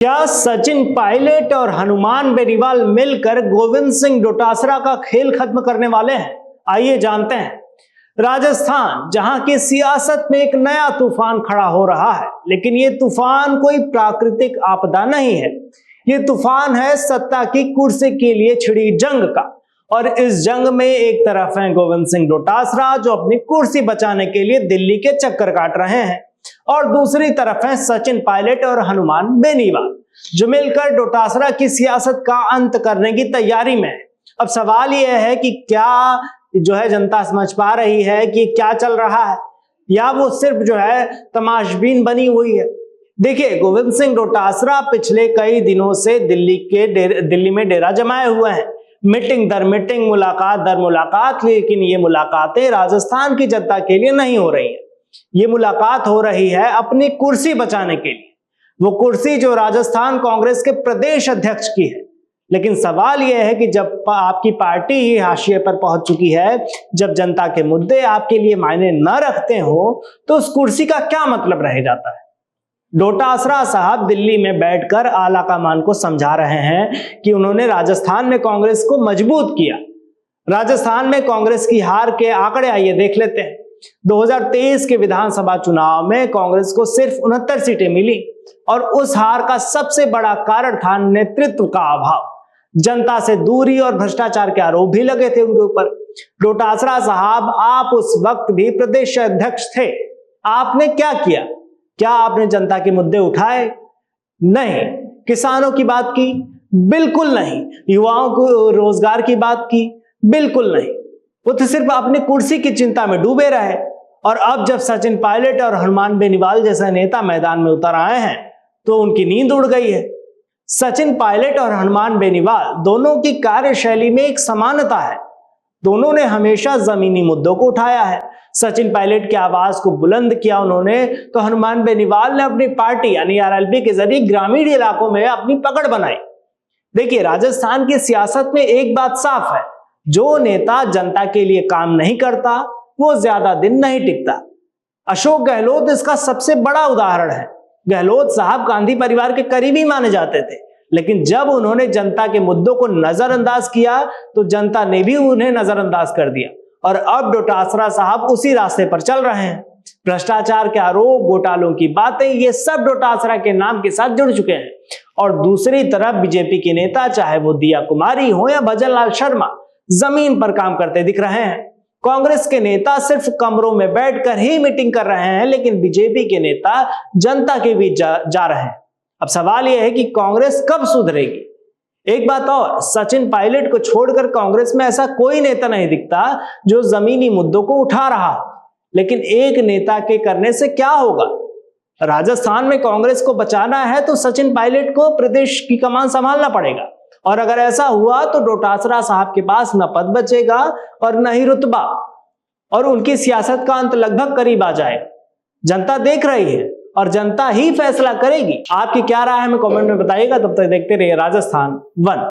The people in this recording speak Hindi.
क्या सचिन पायलट और हनुमान बेनीवाल मिलकर गोविंद सिंह डोटासरा का खेल खत्म करने वाले हैं? आइए जानते हैं। राजस्थान, जहां की सियासत में एक नया तूफान खड़ा हो रहा है, लेकिन ये तूफान कोई प्राकृतिक आपदा नहीं है। ये तूफान है सत्ता की कुर्सी के लिए छिड़ी जंग का। और इस जंग में एक तरफ है गोविंद सिंह डोटासरा, जो अपनी कुर्सी बचाने के लिए दिल्ली के चक्कर काट रहे हैं, और दूसरी तरफ है सचिन पायलट और हनुमान बेनीवाल, जो मिलकर डोटासरा की सियासत का अंत करने की तैयारी में है। अब सवाल यह है कि क्या जनता समझ पा रही है कि क्या चल रहा है, या वो सिर्फ तमाशबीन बनी हुई है। देखिए, गोविंद सिंह डोटासरा पिछले कई दिनों से दिल्ली में डेरा जमाए हुए हैं, मीटिंग दर मीटिंग, मुलाकात दर मुलाकात, लेकिन ये मुलाकातें राजस्थान की जनता के लिए नहीं हो रही है। ये मुलाकात हो रही है अपनी कुर्सी बचाने के लिए, वो कुर्सी जो राजस्थान कांग्रेस के प्रदेश अध्यक्ष की है। लेकिन सवाल यह है कि जब आपकी पार्टी ही हाशिए पर पहुंच चुकी है, जब जनता के मुद्दे आपके लिए मायने न रखते हो, तो उस कुर्सी का क्या मतलब रह जाता है। डोटासरा साहब दिल्ली में बैठकर आला कमान को समझा रहे हैं कि उन्होंने राजस्थान में कांग्रेस को मजबूत किया। राजस्थान में कांग्रेस की हार के आंकड़े आइए देख लेते हैं। 2023 के विधानसभा चुनाव में कांग्रेस को सिर्फ 69 सीटें मिली, और उस हार का सबसे बड़ा कारण था नेतृत्व का अभाव। जनता से दूरी और भ्रष्टाचार के आरोप भी लगे थे उनके ऊपर। डोटासरा साहब, आप उस वक्त भी प्रदेश अध्यक्ष थे। आपने क्या किया? क्या आपने जनता के मुद्दे उठाए? नहीं। किसानों की बात की? बिल्कुल नहीं। युवाओं को रोजगार की बात की? बिल्कुल नहीं। वो तो सिर्फ अपनी कुर्सी की चिंता में डूबे रहे। और अब जब सचिन पायलट और हनुमान बेनीवाल जैसे नेता मैदान में उतर आए हैं, तो उनकी नींद उड़ गई है। सचिन पायलट और हनुमान बेनीवाल दोनों की कार्यशैली में एक समानता है। दोनों ने हमेशा जमीनी मुद्दों को उठाया है। सचिन पायलट की आवाज को बुलंद किया उन्होंने, तो हनुमान बेनीवाल ने अपनी पार्टी यानी आरएलपी के जरिए ग्रामीण इलाकों में अपनी पकड़ बनाई। देखिए, राजस्थान की सियासत में एक बात साफ है, जो नेता जनता के लिए काम नहीं करता, वो ज्यादा दिन नहीं टिकता। अशोक गहलोत इसका सबसे बड़ा उदाहरण है। गहलोत साहब गांधी परिवार के करीबी माने जाते थे, लेकिन जब उन्होंने जनता के मुद्दों को नजरअंदाज किया, तो जनता ने भी उन्हें नजरअंदाज कर दिया। और अब डोटासरा साहब उसी रास्ते पर चल रहे हैं। भ्रष्टाचार के आरोप, घोटालों की बातें, ये सब डोटासरा के नाम के साथ जुड़ चुके हैं। और दूसरी तरफ बीजेपी के नेता, चाहे वो दिया कुमारी हो या भजन लाल शर्मा, जमीन पर काम करते दिख रहे हैं। कांग्रेस के नेता सिर्फ कमरों में बैठकर ही मीटिंग कर रहे हैं, लेकिन बीजेपी के नेता जनता के बीच जा रहे हैं। अब सवाल यह है कि कांग्रेस कब सुधरेगी। एक बात और, सचिन पायलट को छोड़कर कांग्रेस में ऐसा कोई नेता नहीं दिखता जो जमीनी मुद्दों को उठा रहा हो। लेकिन एक नेता के करने से क्या होगा? राजस्थान में कांग्रेस को बचाना है तो सचिन पायलट को प्रदेश की कमान संभालना पड़ेगा। और अगर ऐसा हुआ तो डोटासरा साहब के पास न पद बचेगा और न ही रुतबा, और उनकी सियासत का अंत लगभग करीब आ जाएगा। जनता देख रही है और जनता ही फैसला करेगी। आपकी क्या राय है हमें कमेंट में बताइएगा। तब तक देखते रहिए राजस्थान वन।